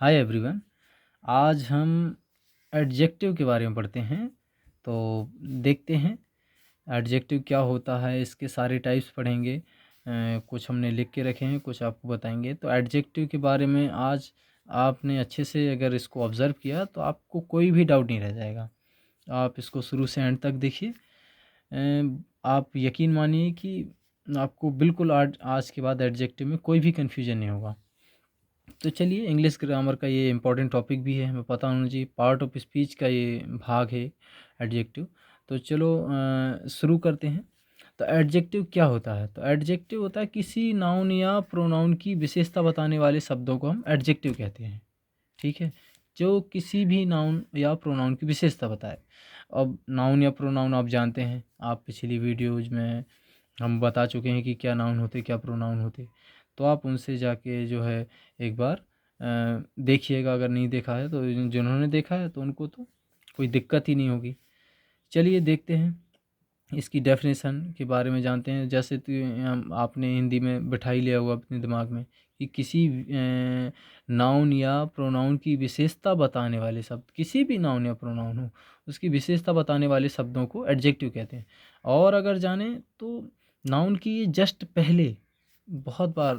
Hi everyone. आज हम adjective के बारे में पढ़ते हैं। तो देखते हैं एडजेक्टिव क्या होता है, इसके सारे टाइप्स पढ़ेंगे। कुछ हमने लिख के रखे हैं, कुछ आपको बताएंगे। तो एडजेक्टिव के बारे में आज आपने अच्छे से अगर इसको ऑब्ज़र्व किया तो आपको कोई भी डाउट नहीं रह जाएगा। आप इसको शुरू से एंड तक देखिए। आप यकीन मानिए कि आपको बिल्कुल आज आज के बाद एडजेक्टिव में कोई भी कन्फ्यूजन नहीं होगा। तो चलिए, इंग्लिश ग्रामर का ये इम्पोर्टेंट टॉपिक भी है, हमें पता होना चाहिए। पार्ट ऑफ स्पीच का ये भाग है एडजेक्टिव। तो चलो शुरू करते हैं। तो एडजेक्टिव क्या होता है? तो एडजेक्टिव होता है किसी नाउन या प्रोनाउन की विशेषता बताने वाले शब्दों को हम एडजेक्टिव कहते हैं। ठीक है, जो किसी भी नाउन या प्रोनाउन की विशेषता बताए। अब नाउन या प्रोनाउन आप जानते हैं, आप पिछली वीडियोज में हम बता चुके हैं कि क्या नाउन होते क्या प्रोनाउन होते। तो आप उनसे जाके जो है एक बार देखिएगा, अगर नहीं देखा है तो जिन्होंने देखा है तो उनको तो कोई दिक्कत ही नहीं होगी। चलिए देखते हैं, इसकी डेफिनेशन के बारे में जानते हैं। जैसे तो आपने हिंदी में बिठा ही लिया होगा अपने दिमाग में कि किसी नाउन या प्रोनाउन की विशेषता बताने वाले शब्द, किसी भी नाउन या प्रोनाउन हो उसकी विशेषता बताने वाले शब्दों को एडजेक्टिव कहते हैं। और अगर जाने तो नाउन की ये जस्ट पहले, बहुत बार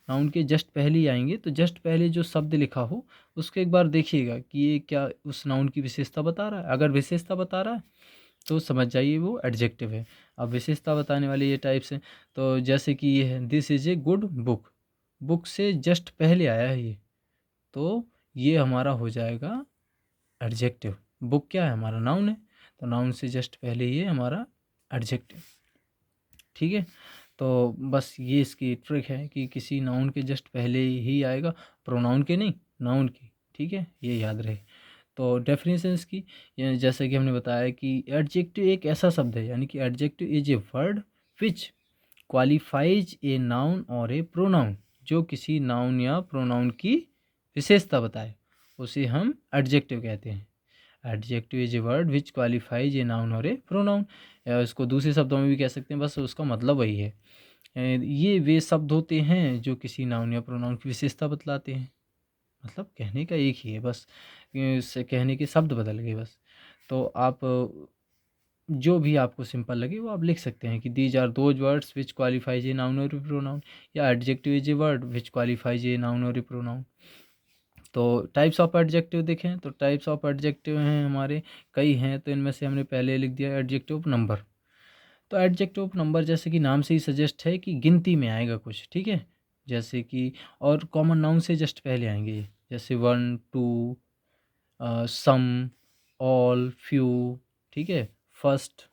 नाउन के जस्ट पहले ही आएंगे, तो जस्ट पहले जो शब्द लिखा हो उसको एक बार देखिएगा कि ये क्या उस नाउन की विशेषता बता रहा है। अगर विशेषता बता रहा है तो समझ जाइए वो एडजेक्टिव है। अब विशेषता बताने वाले ये टाइप्स हैं। तो जैसे कि ये है, this is a good book. Book से जस्ट पहले आया है ये, तो ये हमारा हो जाएगा एडजेक्टिव। बुक क्या है? हमारा नाउन है, तो नाउन से जस्ट पहले ये हमारा एडजेक्टिव। ठीक है, तो बस ये इसकी ट्रिक है कि किसी नाउन के जस्ट पहले ही आएगा, प्रोनाउन के नहीं, नाउन की। ठीक है, ये याद रहे। तो डेफिनेशंस की, जैसे कि हमने बताया कि एडजेक्टिव एक ऐसा शब्द है, यानी कि adjective is a word which qualifies a noun और ए प्रोनाउन। जो किसी नाउन या प्रोनाउन की विशेषता बताए उसे हम एडजेक्टिव कहते हैं। Adjective is a word which qualifies a noun और ए प्रोनाउन। या इसको दूसरे शब्दों में भी कह सकते हैं, बस उसका मतलब वही है। ये वे शब्द होते हैं जो किसी नाउन या प्रोनाउन की विशेषता बतलाते हैं। मतलब कहने का एक ही है, बस से कहने के शब्द बदल गए बस। तो आप जो भी आपको सिंपल लगे वो आप लिख सकते हैं कि these are those words which qualifies a noun और ए प्रोनाउन, या adjective is a word which qualifies a noun और ए प्रोनाउन। तो टाइप्स ऑफ एडजेक्टिव देखें तो टाइप्स ऑफ एडजेक्टिव हैं हमारे, कई हैं। तो इनमें से हमने पहले लिख दिया एडजेक्टिव ऑफ नंबर। तो एडजेक्टिव ऑफ नंबर जैसे कि नाम से ही सजेस्ट है कि गिनती में आएगा कुछ। ठीक है, जैसे कि और कॉमन नाउन से जस्ट पहले आएंगे ये, जैसे one, two, some, all, few. ठीक है, फर्स्ट,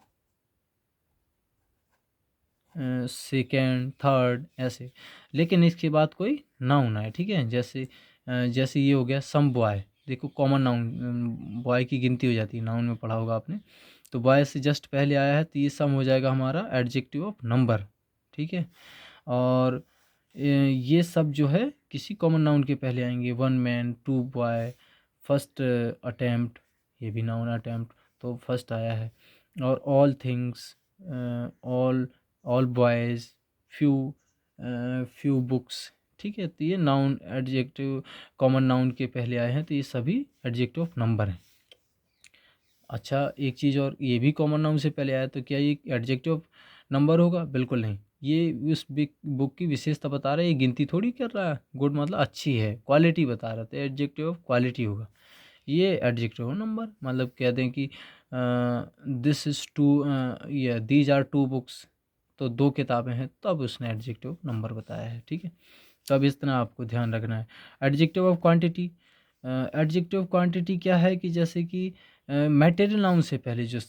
सेकेंड, थर्ड, ऐसे। लेकिन इसके बाद कोई नाउन आए, ठीक है, जैसे ये हो गया सम बॉय। देखो कॉमन नाउन, बॉय की गिनती हो जाती है, नाउन में पढ़ा होगा आपने। तो बॉय से जस्ट पहले आया है तो ये सम हो जाएगा हमारा एडजेक्टिव ऑफ नंबर। ठीक है, और ये सब जो है किसी कॉमन नाउन के पहले आएंगे। One man, two boy, first attempt, ये भी नाउन अटेम्प्ट, तो फर्स्ट आया है। और all things, all all boys, few, few books. ठीक है, तो ये नाउन एडजेक्टिव कॉमन नाउन के पहले आए हैं, तो ये सभी एडजेक्टिव ऑफ नंबर हैं। अच्छा, एक चीज़ और, ये भी कॉमन नाउन से पहले आया तो क्या ये एडजेक्टिव ऑफ नंबर होगा? बिल्कुल नहीं। ये उस बुक की विशेषता बता रहा है, ये गिनती थोड़ी कर रहा है। गुड मतलब अच्छी है, क्वालिटी बता रहा है, तो एडजेक्टिव ऑफ क्वालिटी होगा। ये एडजेक्टिव ऑफ नंबर, मतलब कह दें कि दिस इज़ टू, या दीज आर टू बुक्स, तो दो किताबें हैं, तब उसने एडजेक्टिव नंबर बताया है। ठीक है, तो अब इस तरह आपको ध्यान रखना है। Adjective of quantity, adjective of quantity क्या है कि जैसे कि मटेरियल नाउन से पहले जो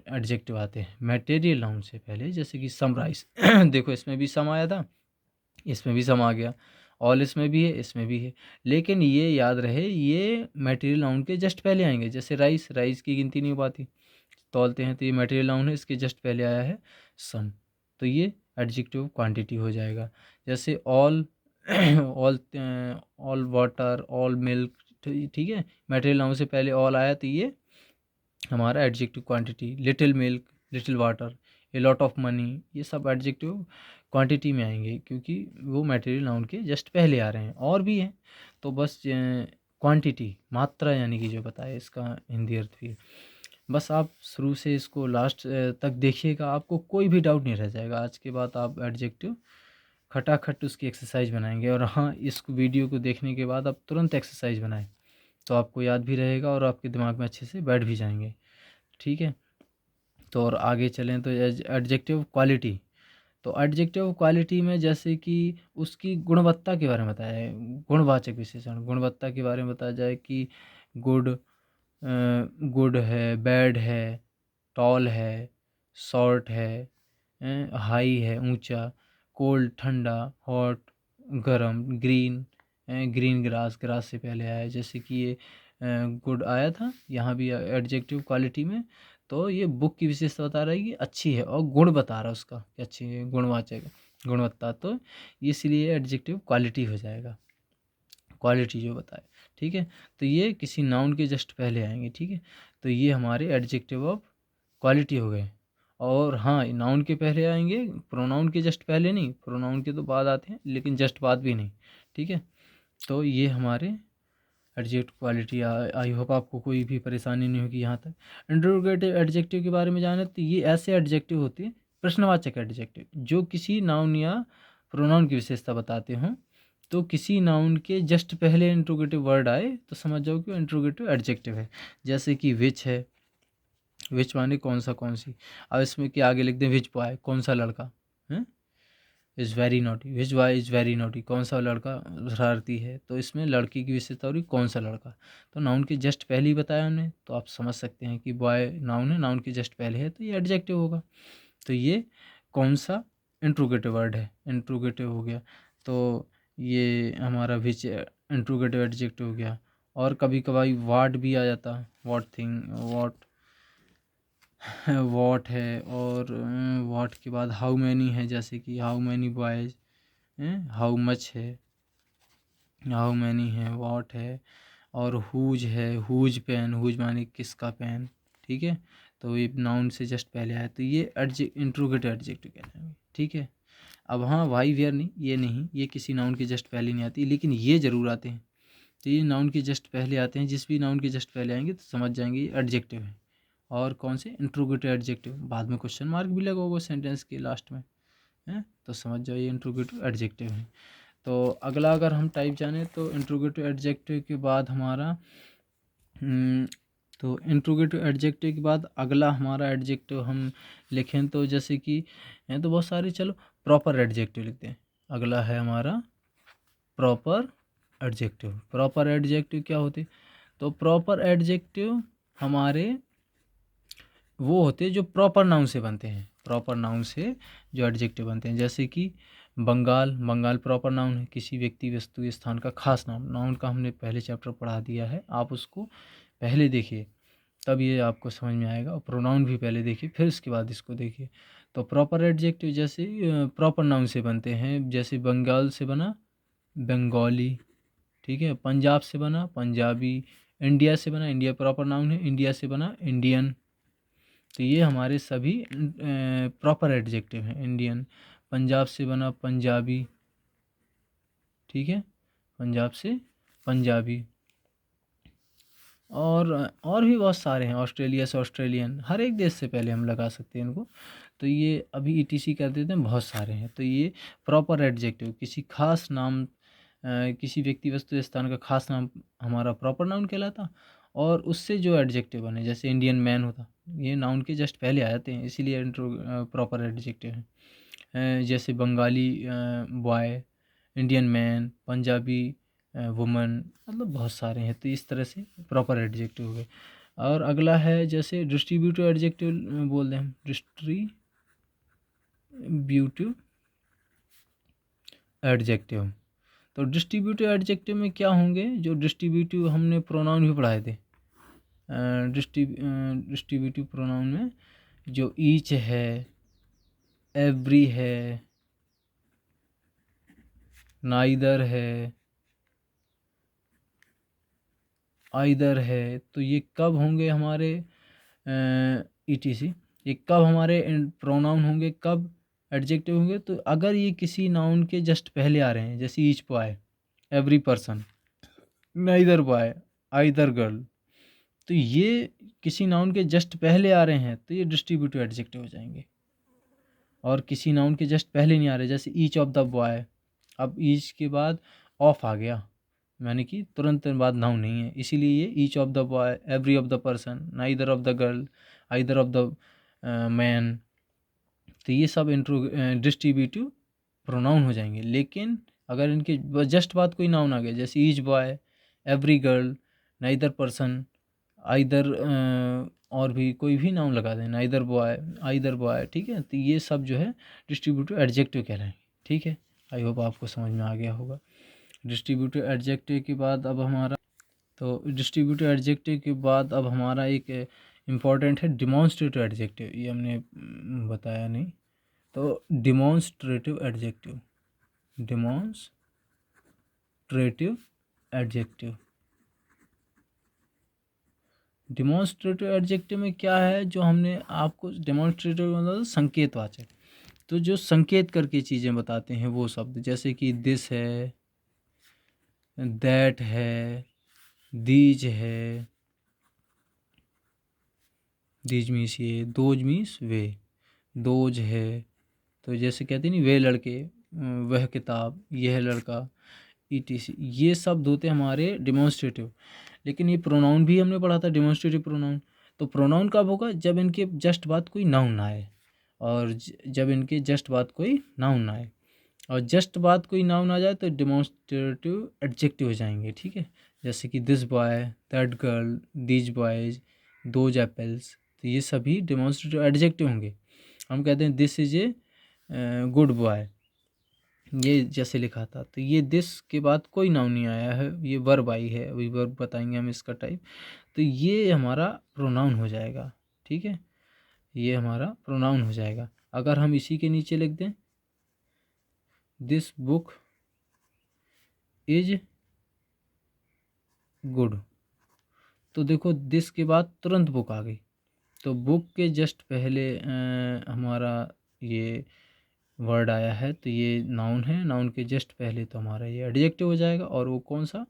एडजेक्टिव आते हैं, मटेरियल नाउन से पहले, जैसे कि समराइज देखो इसमें भी सम आया था, इसमें भी सम आ गया। ऑल इसमें भी है, इसमें भी है। लेकिन ये याद रहे, ये मटेरियल नाउन के जस्ट पहले आएंगे। जैसे राइस, राइस की गिनती नहीं हो पाती, तौलते हैं, तो ये मटेरियल नाउन है, इसके जस्ट पहले आया है सम, तो ये एडजेक्टिव क्वांटिटी हो जाएगा। जैसे all all, all water, all milk. ठीक है, मटेरियल नाउन से पहले ऑल आया तो ये हमारा adjective quantity. Little milk, little water, A lot of money, ये सब एडजेक्टिव क्वांटिटी में आएंगे क्योंकि वो मटेरियल नाउन के जस्ट पहले आ रहे हैं। और भी हैं, तो बस क्वांटिटी, मात्रा यानी कि जो बताए इसका हिंदी अर्थ भी है। बस आप शुरू से इसको लास्ट तक देखिएगा, आपको कोई भी डाउट नहीं रह जाएगा। आज के बाद आप एडजेक्टिव खटाखट उसकी एक्सरसाइज बनाएंगे। और हाँ, इस वीडियो को देखने के बाद आप तुरंत एक्सरसाइज बनाएं, तो आपको याद भी रहेगा और आपके दिमाग में अच्छे से बैठ भी जाएंगे। ठीक है, तो और आगे चलें तो एडजेक्टिव क्वालिटी। तो एडजेक्टिव क्वालिटी में जैसे कि उसकी गुणवत्ता के बारे में बताया है, गुणवाचक विशेषण गुणवत्ता के बारे में बताया जाए कि गुड, गुड है, बैड है, टॉल है, शॉर्ट है, हाई है, ऊंचा, कोल्ड ठंडा, हॉट गरम, ग्रीन, ग्रीन ग्रास, ग्रास से पहले आया है, जैसे कि ये गुड आया था यहाँ भी एडजेक्टिव क्वालिटी में। तो ये बुक की विशेषता बता रहा है कि अच्छी है, और गुण बता रहा है उसका कि अच्छी है, गुणवाचक गुणवत्ता, तो इसलिए एडजेक्टिव क्वालिटी हो जाएगा, क्वालिटी जो बताए। ठीक है, तो ये किसी नाउन के जस्ट पहले आएंगे। ठीक है, तो ये हमारे एडजेक्टिव ऑफ क्वालिटी हो गए। और हाँ, नाउन के पहले आएंगे, प्रोनाउन के जस्ट पहले नहीं, प्रोनाउन के तो बाद आते हैं लेकिन जस्ट बाद भी नहीं। ठीक है, तो ये हमारे एडजेक्टिव क्वालिटी। आई होप आपको कोई भी परेशानी नहीं होगी यहाँ तक। इंट्रोगेटिव एडजेक्टिव के बारे में जाने तो ये ऐसे एडजेक्टिव होते हैं, प्रश्नवाचक एडजेक्टिव, जो किसी नाउन या प्रोनाउन की विशेषता बताते हों। तो किसी नाउन के जस्ट पहले इंट्रोगेटिव वर्ड आए तो समझ जाओ कि वो इंट्रोगेटिव एडजेक्टिव है। जैसे कि विच है, विच माने कौन सा, कौन सी। अब इसमें क्या आगे लिख दें, विच बॉय, कौन सा लड़का है, is very naughty, which boy is very naughty, कौन सा लड़का शरारती है। तो इसमें लड़की की विशेषता हो रही कौन सा लड़का, तो नाउन के जस्ट पहले ही बताया हमने, तो आप समझ सकते हैं कि बॉय नाउन है, नाउन के जस्ट पहले है, तो ये एडजेक्टिव होगा। तो ये कौन सा इंट्रोगेटिव वर्ड है, इंट्रोगेटिव हो गया। तो ये हमारा विच इंट्रोगेटिव एडजेक्टिव हो गया। और कभी कभार वाट भी आ जाता, वॉट थिंग, वॉट, वॉट है। और वॉट के बाद हाउ मैनी है, जैसे कि how many boys, how much है, हाउ मैनी है, वॉट है। और हुज है, हुज पेन, हुज माने किसका पेन। ठीक है, तो ये नाउन से जस्ट पहले आया, तो ये इंट्रोगेटिव एडजेक्टिव कहलाएंगे। ठीक है, अब हाँ, वाई वेयर नहीं, ये नहीं, ये किसी नाउन के जस्ट पहले नहीं आती, लेकिन ये जरूर आते हैं। तो ये नाउन के जस्ट पहले आते हैं, जिस भी नाउन के जस्ट पहले आएंगे तो समझ जाएंगे ये एडजेक्टिव है। और कौन से, इंट्रोगेटिव एडजेक्टिव, बाद में क्वेश्चन मार्क भी लगा होगा सेंटेंस के लास्ट में, है, तो समझ जाओ ये इंट्रोगेटिव एडजेक्टिव है। तो अगला अगर हम टाइप जाने तो इंट्रोगेटिव एडजेक्टिव के बाद हमारा तो इंट्रोगेटिव एडजेक्टिव के बाद अगला हमारा एडजेक्टिव हम लिखें तो जैसे कि हैं तो बहुत सारे, चलो प्रॉपर एडजेक्टिव लिखते हैं। अगला है हमारा प्रॉपर एडजेक्टिव। प्रॉपर एडजेक्टिव क्या होते, तो प्रॉपर एडजेक्टिव हमारे वो होते हैं जो प्रॉपर नाउन से बनते हैं, प्रॉपर नाउन से जो एडजेक्टिव बनते हैं। जैसे कि बंगाल, बंगाल प्रॉपर नाउन है, किसी व्यक्ति वस्तु स्थान का खास नाउन। नाउन का हमने पहले चैप्टर पढ़ा दिया है, आप उसको पहले देखिए तब ये आपको समझ में आएगा। और प्रोनाउन भी पहले देखिए फिर उसके बाद इसको देखिए। तो प्रॉपर एडजेक्टिव जैसे प्रॉपर नाउन से बनते हैं, जैसे बंगाल से बना बंगाली, ठीक है, पंजाब से बना पंजाबी, इंडिया से बना, इंडिया प्रॉपर नाउन है, इंडिया से बना इंडियन। तो ये हमारे सभी प्रॉपर एडजेक्टिव हैं। इंडियन, पंजाब से बना पंजाबी, ठीक है, पंजाब से पंजाबी। और भी बहुत सारे हैं, ऑस्ट्रेलिया से ऑस्ट्रेलियन, हर एक देश से पहले हम लगा सकते हैं इनको। तो ये अभी ईटीसी कर देते हैं, बहुत सारे हैं। तो ये प्रॉपर एडजेक्टिव, किसी खास नाम, किसी व्यक्ति वस्तु स्थान का खास नाम हमारा प्रॉपर नाउन कहलाता। और उससे जो एडजेक्टिव बने, जैसे इंडियन मैन होता, ये नाउन के जस्ट पहले आ जाते हैं, इसीलिए प्रॉपर एडजेक्टिव है। जैसे Bengali boy, Indian man, Punjabi woman, मतलब बहुत सारे हैं। तो इस तरह से प्रॉपर एडजेक्टिव हो गए। और अगला है जैसे डिस्ट्रीब्यूटिव एडजेक्टिव बोल दें हम, डिस्ट्रीब्यूटिव एडजेक्टिव। तो डिस्ट्रीब्यूटिव एडजेक्टिव में क्या होंगे, जो डिस्ट्रीब्यूटिव हमने प्रोनाउन भी पढ़ाए थे, डिस्ट्रीब्यूटिव प्रोनाउन में जो ईच है, एवरी है, नाइदर है, आइदर है, तो ये कब होंगे हमारे ईटीसी, ये कब हमारे प्रोनाउन होंगे, कब एडजेक्टिव होंगे, तो अगर ये किसी नाउन के जस्ट पहले आ रहे हैं, जैसे each boy, every person, neither boy, either girl, तो ये किसी नाउन के जस्ट पहले आ रहे हैं तो ये डिस्ट्रीब्यूटिव एडजेक्टिव हो जाएंगे। और किसी नाउन के जस्ट पहले नहीं आ रहे, जैसे ईच ऑफ द बॉय, अब ईच के बाद ऑफ आ गया, यानी कि तुरंत बाद नाउन नहीं है, इसीलिए ये each of the boy, every of the person, neither of the girl, either of the man, तो ये सब डिस्ट्रीब्यूटिव प्रोनाउन हो जाएंगे। लेकिन अगर इनके जस्ट बाद कोई नाउन आ गया, जैसे each boy, every girl, neither person, either, और भी कोई भी नाउन लगा दें, नाइदर बॉय, आइदर बॉय, ठीक है, तो ये सब जो है डिस्ट्रीब्यूटिव एडजेक्टिव कहलाएंगे। ठीक है, आई होप आपको समझ में आ गया होगा। डिस्ट्रीब्यूटिव एडजेक्टिव के बाद अब हमारा, तो डिस्ट्रीब्यूटिव एडजेक्टिव के बाद अब हमारा एक इम्पॉर्टेंट है डिमॉन्स्ट्रेटिव एडजेक्टिव, ये हमने बताया नहीं। तो demonstrative adjective, demonstrative adjective, demonstrative adjective में क्या है, जो हमने आपको डेमोन्स्ट्रेटिव मतलब संकेतवाचक, तो जो संकेत करके चीज़ें बताते हैं वो शब्द, जैसे कि दिस है, दैट है, दीज है, दीज मीन्स ये, दोज मीन्स वे, दोज है, तो जैसे कहते नहीं वे लड़के, वह किताब, यह लड़का, ईटीसी, ये शब्द होते हैं हमारे डिमॉन्स्ट्रेटिव। लेकिन ये प्रोनाउन भी हमने पढ़ा था, डिमॉन्स्ट्रेटिव प्रोनाउन। तो प्रोनाउन कब होगा, जब इनके जस्ट बाद कोई नाउन ना आए, और जब इनके जस्ट बाद कोई नाउन ना आए, और जस्ट बाद कोई नाउन आ जाए तो डिमॉन्स्ट्रेटिव एडजेक्टिव हो जाएंगे। ठीक है, जैसे कि this boy, that girl, these boys, those apples, तो ये सभी डिमॉन्स्ट्रेटिव एडजेक्टिव होंगे। हम कहते हैं this is a good boy, ये जैसे लिखा था, तो ये दिस के बाद कोई नाउन नहीं आया है, ये वर्ब आई है, अभी वर्ब बताएंगे हम इसका टाइप, तो ये हमारा प्रोनाउन हो जाएगा। ठीक है, ये हमारा प्रोनाउन हो जाएगा। अगर हम इसी के नीचे लिख दें दिस बुक इज गुड, तो देखो दिस के बाद तुरंत बुक आ गई, तो बुक के जस्ट पहले हमारा ये वर्ड आया है, तो ये नाउन है, नाउन के जस्ट पहले तो हमारा ये एडजेक्टिव हो जाएगा, और वो कौन सा,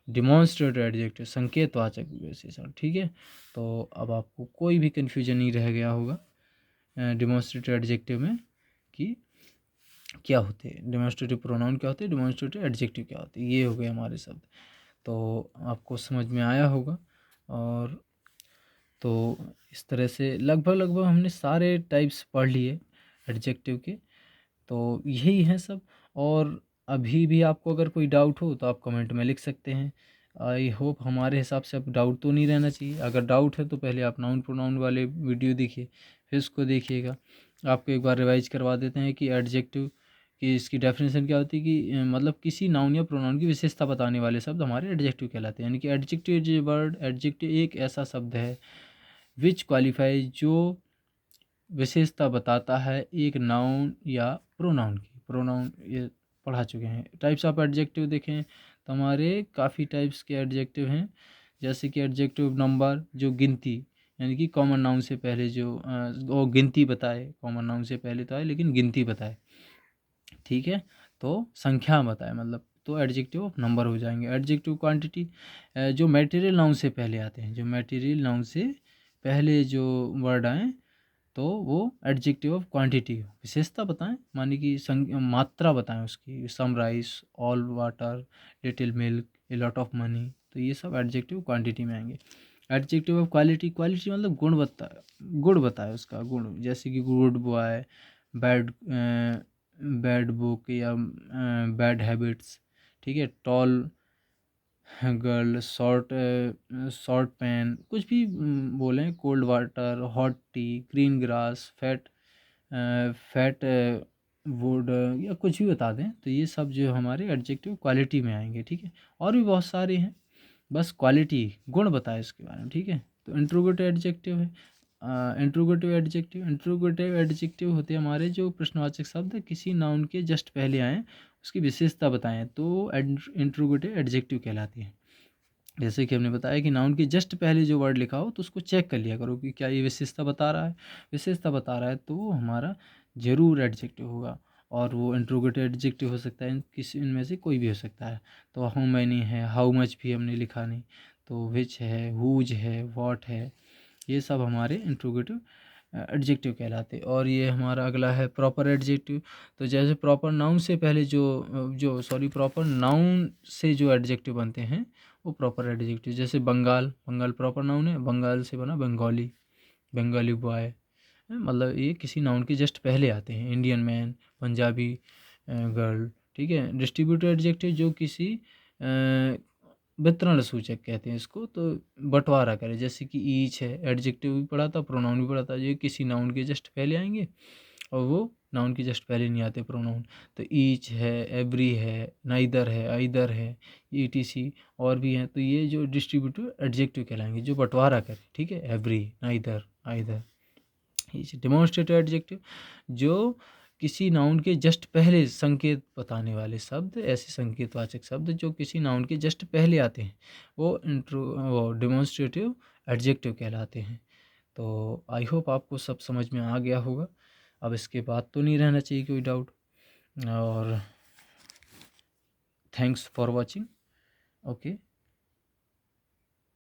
डिमॉन्स्ट्रेटिव एडजेक्टिव, संकेतवाचक विशेषण। ठीक है, तो अब आपको कोई भी कन्फ्यूजन नहीं रह गया होगा डिमॉन्स्ट्रेटिव एडजेक्टिव में कि क्या होते हैं, डिमॉन्स्ट्रेटिव प्रोनाउन क्या होते हैं, डिमॉन्स्ट्रेटिव एडजेक्टिव क्या होते हैं, ये हो गए हमारे शब्द। तो आपको समझ में आया होगा। और तो इस तरह से लगभग हमने सारे टाइप्स पढ़ लिए एडजेक्टिव के, तो यही है सब। और अभी भी आपको अगर कोई डाउट हो तो आप कमेंट में लिख सकते हैं। आई होप हमारे हिसाब से अब डाउट तो नहीं रहना चाहिए। अगर डाउट है तो पहले आप नाउन प्रोनाउन वाले वीडियो देखिए, फिर उसको देखिएगा। आपको एक बार रिवाइज करवा देते हैं कि एडजेक्टिव की इसकी डेफिनेशन क्या होती है, कि मतलब किसी नाउन या प्रोनाउन की विशेषता बताने वाले शब्द हमारे एडजेक्टिव कहलाते हैं। यानी कि adjective is a word, adjective एक ऐसा शब्द है विच क्वालिफाई, जो विशेषता बताता है एक नाउन या प्रोनाउन की। प्रोनाउन ये पढ़ा चुके हैं। टाइप्स ऑफ एडजेक्टिव देखें तो हमारे काफ़ी टाइप्स के एडजेक्टिव हैं, जैसे कि एडजेक्टिव नंबर, जो गिनती, यानी कि कॉमन नाउन से पहले जो वो गिनती बताए, कॉमन नाउन से पहले तो आए लेकिन गिनती बताए। ठीक है, तो संख्या बताए मतलब, तो एडजेक्टिव ऑफ नंबर हो जाएंगे। एडजेक्टिव क्वांटिटी, जो मटेरियल नाउन से पहले आते हैं, जो मटेरियल नाउन से पहले जो वर्ड आए तो वो एडजेक्टिव ऑफ क्वांटिटी, विशेषता बताएं, माने कि मात्रा बताएं उसकी, some rice, all water, little milk, a lot of money, तो ये सब एडजेक्टिव क्वांटिटी में आएंगे। एडजेक्टिव ऑफ क्वालिटी, क्वालिटी मतलब गुण बताए उसका गुण, जैसे कि good boy, bad bad book, या बैड हैबिट्स। ठीक है, टॉल गर्ल, शॉर्ट पैन, कुछ भी बोलें, cold water, hot T, green grass, fat would, या कुछ भी बता दें, तो ये सब जो हमारे एडजेक्टिव क्वालिटी में आएंगे। ठीक है, और भी बहुत सारे हैं, बस क्वालिटी गुण बताए इसके बारे में। ठीक है, तो इंट्रोगेटिव एडजेक्टिव है, इंट्रोगेटिव एडजेक्टिव होते हैं हमारे जो प्रश्नवाचक शब्द किसी नाउन के जस्ट पहले आएँ, उसकी विशेषता बताएं, तो इंट्रोगेटिव एडजेक्टिव कहलाती है। जैसे कि हमने बताया कि नाउन के जस्ट पहले जो वर्ड लिखा हो तो उसको चेक कर लिया करो कि क्या ये विशेषता बता रहा है। विशेषता बता रहा है तो वो हमारा ज़रूर एडजेक्टिव होगा। और वो इंट्रोगेटिव एडजेक्टिव हो सकता है, किसी इनमें से कोई भी हो सकता है। तो हाउ मैनी है, हाउ मच भी हमने लिखा नहीं, तो विच है, हुज है, व्हाट है, ये सब हमारे इंट्रोगेटिव एडजेक्टिव कहलाते। और ये हमारा अगला है प्रॉपर एडजेक्टिव। तो जैसे प्रॉपर नाउन से पहले प्रॉपर नाउन से जो एडजेक्टिव बनते हैं वो प्रॉपर एडजेक्टिव। जैसे बंगाल, बंगाल प्रॉपर नाउन है, बंगाल से बना बंगाली, बंगाली बॉय, मतलब ये किसी नाउन के जस्ट पहले आते हैं। इंडियन मैन, पंजाबी गर्ल, ठीक है। डिस्ट्रीब्यूटिव एडजेक्टिव जो किसी वितरण सूचक कहते हैं इसको, तो बंटवारा करे, जैसे कि ईच है, एडजेक्टिव भी पढ़ा था, प्रोनाउन भी पढ़ा था, ये किसी नाउन के जस्ट पहले आएंगे और वो नाउन के जस्ट पहले नहीं आते प्रोनाउन। तो ईच है, एवरी है, नाइदर है, आइदर है, ईटीसी और भी हैं। तो ये जो डिस्ट्रीब्यूटिव एडजेक्टिव कहलाएंगे जो बंटवारा करे, ठीक है। Every, neither, either. Demonstrative adjective जो किसी नाउन के जस्ट पहले संकेत बताने वाले शब्द, ऐसे संकेतवाचक शब्द जो किसी नाउन के जस्ट पहले आते हैं, वो डेमोन्स्ट्रेटिव एडजेक्टिव कहलाते हैं। तो आई होप आपको सब समझ में आ गया होगा। अब इसके बाद तो नहीं रहना चाहिए कोई डाउट। और थैंक्स फॉर वॉचिंग। ओके।